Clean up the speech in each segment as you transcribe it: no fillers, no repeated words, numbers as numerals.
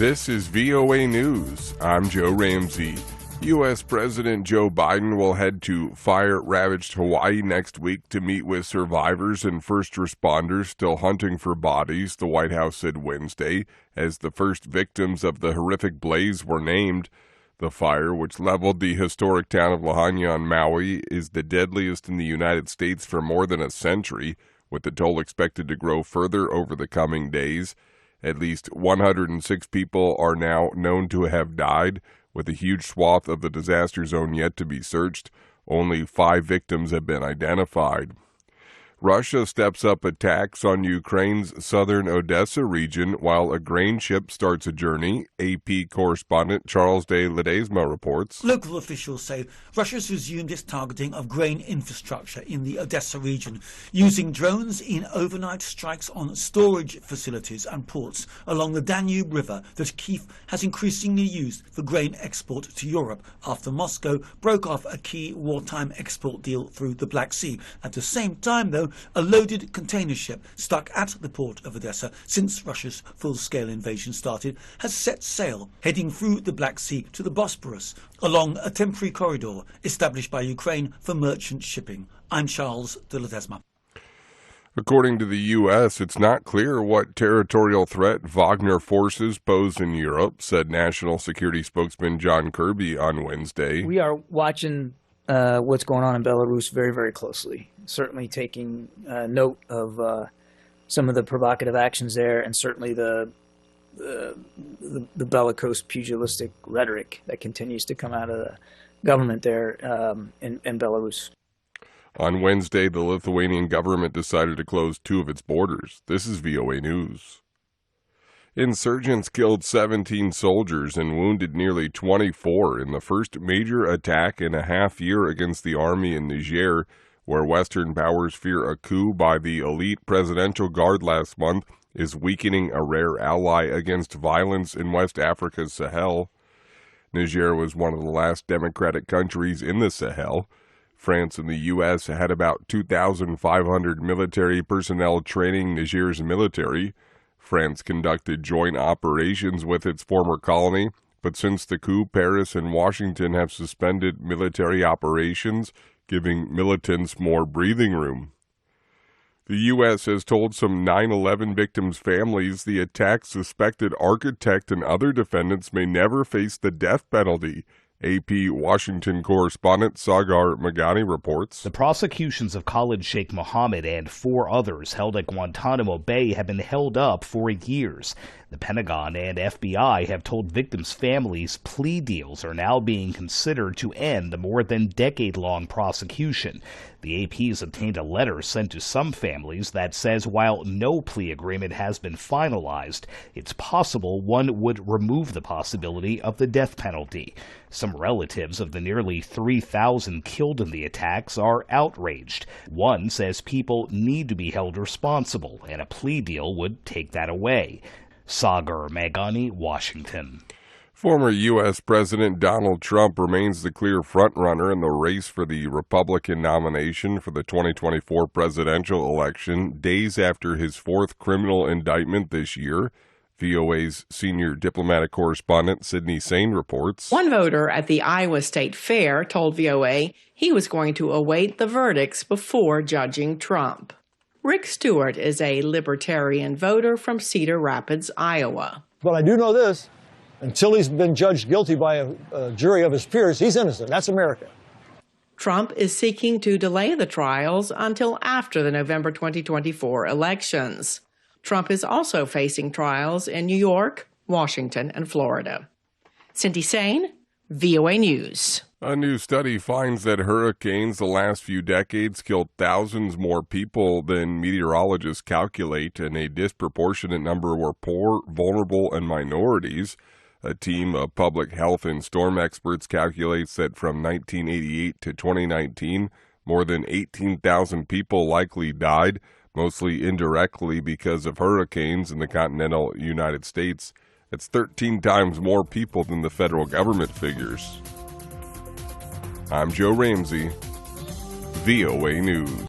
This is VOA News. I'm Joe Ramsey. U.S. President Joe Biden will head to fire-ravaged Hawaii next week to meet with survivors and first responders still hunting for bodies, the White House said Wednesday, as the first victims of the horrific blaze were named. The fire, which leveled the historic town of Lahaina on Maui, is the deadliest in the United States for more than a century, with the toll expected to grow further over the coming days. At least 106 people are now known to have died, with a huge swath of the disaster zone yet to be searched. Only 5 victims have been identified. Russia steps up attacks on Ukraine's southern Odessa region while a grain ship starts a journey. AP correspondent Charles de Ledesma reports. Local officials say Russia's resumed its targeting of grain infrastructure in the Odessa region, using drones in overnight strikes on storage facilities and ports along the Danube River that Kyiv has increasingly used for grain export to Europe after Moscow broke off a key wartime export deal through the Black Sea. At the same time, though, a loaded container ship stuck at the port of Odessa since Russia's full-scale invasion started has set sail, heading through the Black Sea to the Bosporus, along a temporary corridor established by Ukraine for merchant shipping. I'm Charles de Ledesma. According to the U.S., it's not clear what territorial threat Wagner forces pose in Europe, said National Security spokesman John Kirby on Wednesday. We are watching what's going on in Belarus very, very closely. Certainly taking note of some of the provocative actions there, and certainly the bellicose, pugilistic rhetoric that continues to come out of the government there in Belarus. On Wednesday, the Lithuanian government decided to close 2 of its borders. This is VOA News. Insurgents killed 17 soldiers and wounded nearly 24 in the first major attack in a half year against the army in Niger, where Western powers fear a coup by the elite Presidential Guard last month is weakening a rare ally against violence in West Africa's Sahel. Niger was one of the last democratic countries in the Sahel. France and the U.S. had about 2,500 military personnel training Niger's military. France conducted joint operations with its former colony, but since the coup, Paris and Washington have suspended military operations, giving militants more breathing room. The U.S. has told some 9/11 victims' families the attack's suspected architect and other defendants may never face the death penalty. AP Washington correspondent Sagar Magani reports. The prosecutions of Khalid Sheikh Mohammed and 4 others held at Guantanamo Bay have been held up for years. The Pentagon and FBI have told victims' families plea deals are now being considered to end the more than decade-long prosecution. The AP has obtained a letter sent to some families that says while no plea agreement has been finalized, it's possible one would remove the possibility of the death penalty. Some relatives of the nearly 3,000 killed in the attacks are outraged. One says people need to be held responsible, and a plea deal would take that away. Sagar Magani, Washington. Former U.S. President Donald Trump remains the clear frontrunner in the race for the Republican nomination for the 2024 presidential election, days after his 4th criminal indictment this year. VOA's senior diplomatic correspondent Sydney Sain reports. One voter at the Iowa State Fair told VOA he was going to await the verdicts before judging Trump. Rick Stewart is a libertarian voter from Cedar Rapids, Iowa. But I do know this. Until he's been judged guilty by a jury of his peers, he's innocent. That's America. Trump is seeking to delay the trials until after the November 2024 elections. Trump is also facing trials in New York, Washington, and Florida. Cindy Sain, VOA News. A new study finds that hurricanes the last few decades killed thousands more people than meteorologists calculate, and a disproportionate number were poor, vulnerable, and minorities. A team of public health and storm experts calculates that from 1988 to 2019, more than 18,000 people likely died, mostly indirectly because of hurricanes in the continental United States. It's 13 times more people than the federal government figures. I'm Joe Ramsey, VOA News.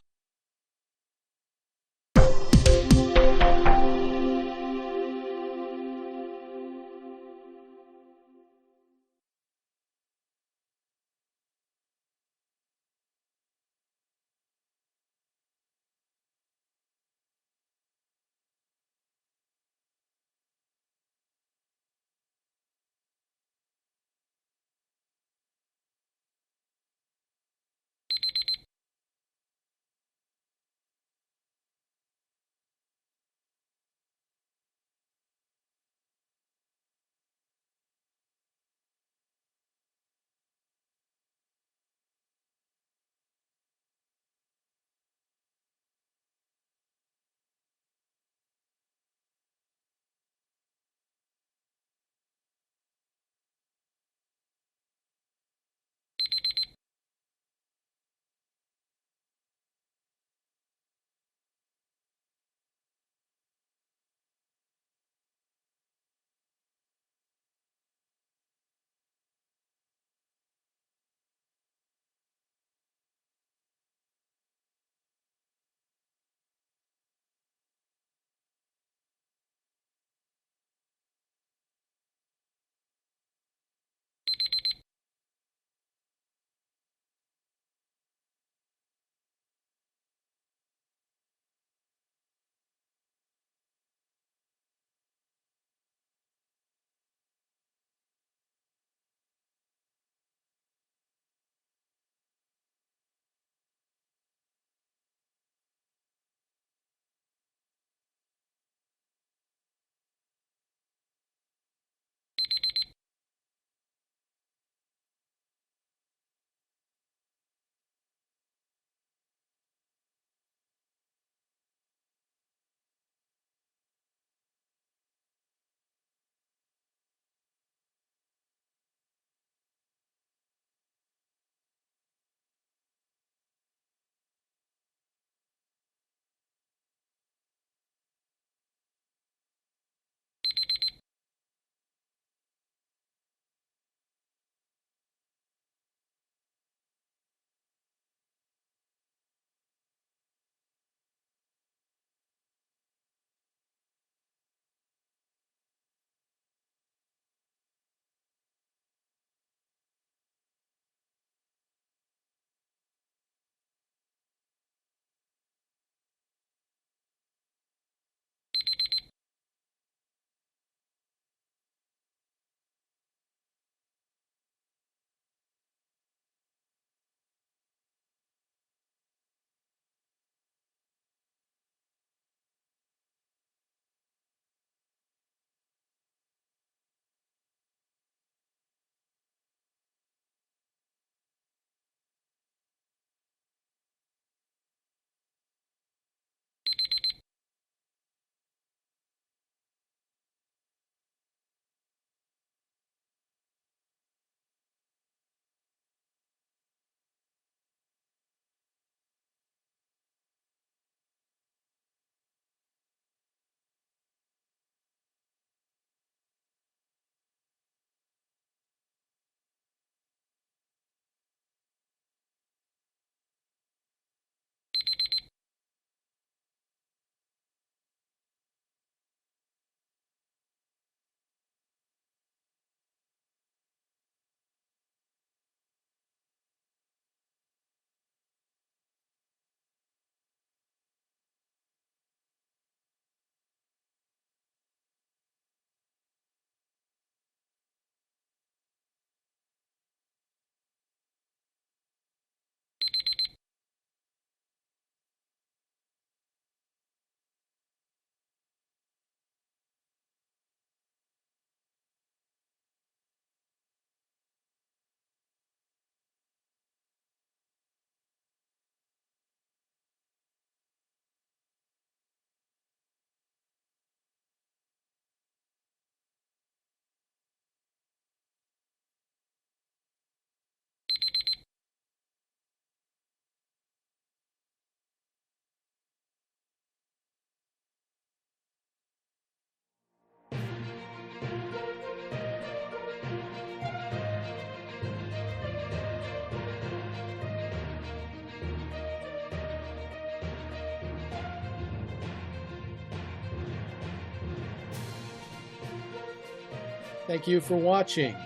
Thank you for watching.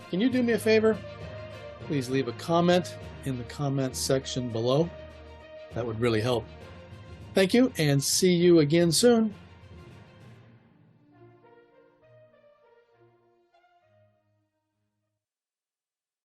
Can you do me a favor? Please leave a comment in the comments section below. That would really help. Thank you, and see you again soon.